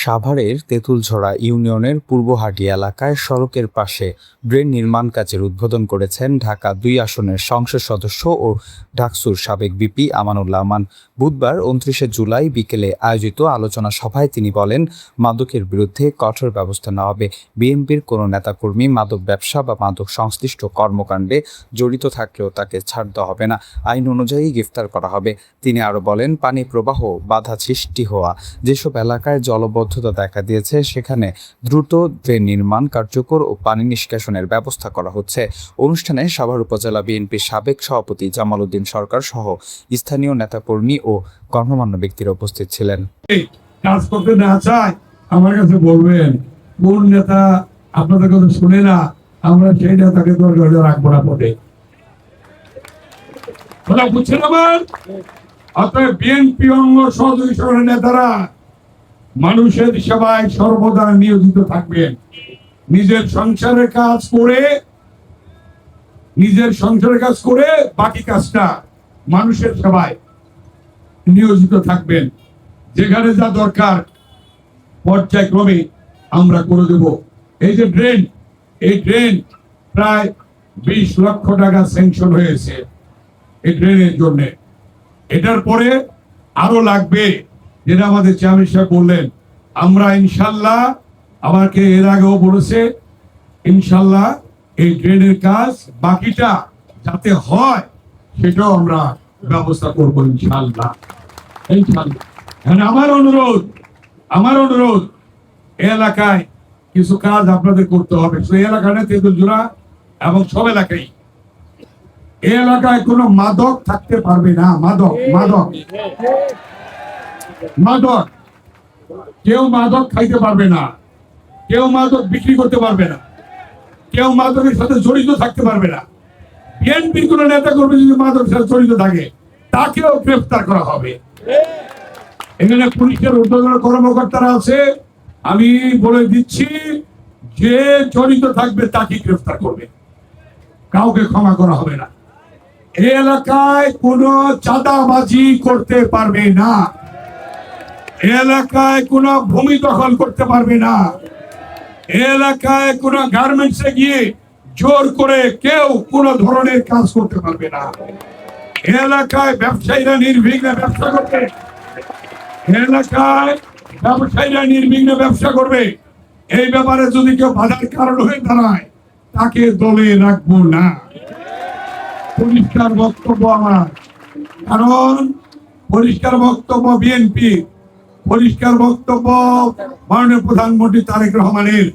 সাভারের তেঁতুলঝরা ইউনিয়নের পূর্বহাটি এলাকায় সড়কের পাশে ড্রেন নির্মাণ কাজের উদ্বোধন করেছেন ঢাকা ২ আসনের সংসদ সদস্য ও ডাকসুর সাবেক ভিপি আমানুল্লাহ আমান। বুধবার ২৯ জুলাই বিকেলে আয়োজিত আলোচনা সভায় তিনি বলেন, মাদকের বিরুদ্ধে কঠোর ব্যবস্থা নেওয়া হবে। বিএনপির কোনো নেতাকর্মী মাদক ব্যবসা বা মাদক সংশ্লিষ্ট কর্মকাণ্ডে জড়িত থাকলেও তাকে ছাড় দেওয়া হবে না, আইন অনুযায়ী গ্রেফতার করা হবে। তিনি আরও বলেন, পানি প্রবাহ বাধা সৃষ্টি হওয়া যেসব এলাকায় জলবদ্ধতা দেখা দিয়েছে সেখানে দ্রুত ড্রেন নির্মাণ কার্যকর ও পানি নিষ্কাশনের ব্যবস্থা করা হচ্ছে। অনুষ্ঠানে সাভার উপজেলা বিএনপির সাবেক সভাপতি জামাল উদ্দিন সরকার সহ স্থানীয় নেতাকর্মী ও গণ্যমান্য ব্যক্তিরা উপস্থিত ছিলেন। কাজ করতে না চায় আমার কাছে বলবেন, কোন নেতা আপনাদের কথা শুনে না, আমরা সেই নেতাকে দরকার রাখবো না পদে। বুঝছেন আমার? অতএব বিএনপি অঙ্গ সহযোগী নেতারা মানুষের সেবায় সর্বদা নিয়োজিত থাকবেন। নিজের সংসারের কাজ করে বাকি কাজটা মানুষের সেবায় নিয়োজিত থাকবেন। যেখানে যা দরকার পর্যায়ক্রমে আমরা করে দেব। এই যে ড্রেন প্রায় ২০ লক্ষ টাকা স্যাংশন হয়েছে এই ড্রেনের জন্য। এটার পরে আরো লাগবে, যেটা আমাদের চেয়ারম্যান সাহেব বললেন। আমরা ইনশাল্লাহ, আমাকে এর আগেও বলেছে, ইনশাল্লাহ এই ড্রেনের কাজ বাকিটা যাতে হয় সেটাও আমরা ব্যবস্থা করবো ইনশাল্লাহ। আমার অনুরোধ এলাকায় কিছু কাজ আপনাদের করতে হবে। সেই এলাকাটা তেঁতুলঝরা এবং সব এলাকায়, এই এলাকায় কোনো মাদক থাকতে পারবে না। মাদক কেউ মাদক খাইতে পারবে না, কেউ মাদক বিক্রি করতে পারবে না, কেউ মাদকের সাথে জড়িত থাকতে পারবে না। বিএনপির কোন নেতা কর্মী যদি মাদকের সাথে জড়িত থাকে তাকেও গ্রেফতার করা হবে। এখানে পুলিশের ঊর্ধ্বতন কর্মকর্তারা আছে, আমি বলে দিচ্ছি, যে জড়িত থাকবে তাকে গ্রেফতার করবে, কাউকে ক্ষমা করা হবে না। এই এলাকায় কোনো চাঁদাবাজি করতে পারবে না, এলাকায় কোনো ভূমি দখল করতে পারবে না, এলাকায় কোনো গার্মেন্টসে গিয়ে জোর করে কেউ কোনো ধরনের কাজ করতে পারবে না। এলাকায় ব্যবসায়ীরা নির্বিঘ্নে ব্যবসা করবে, নির্বিঘ্নে ব্যবসা করবে। এই ব্যাপারে যদি কেউ বাধার কারণ হয়ে দাঁড়ায় তাকে দলে রাখবো না। পরিষ্কার বক্তব্য আমার, কারণ পরিষ্কার বক্তব্য বিএনপি, পরিষ্কার বক্তব্য মাননীয় প্রধানমন্ত্রী তারেক রহমানের।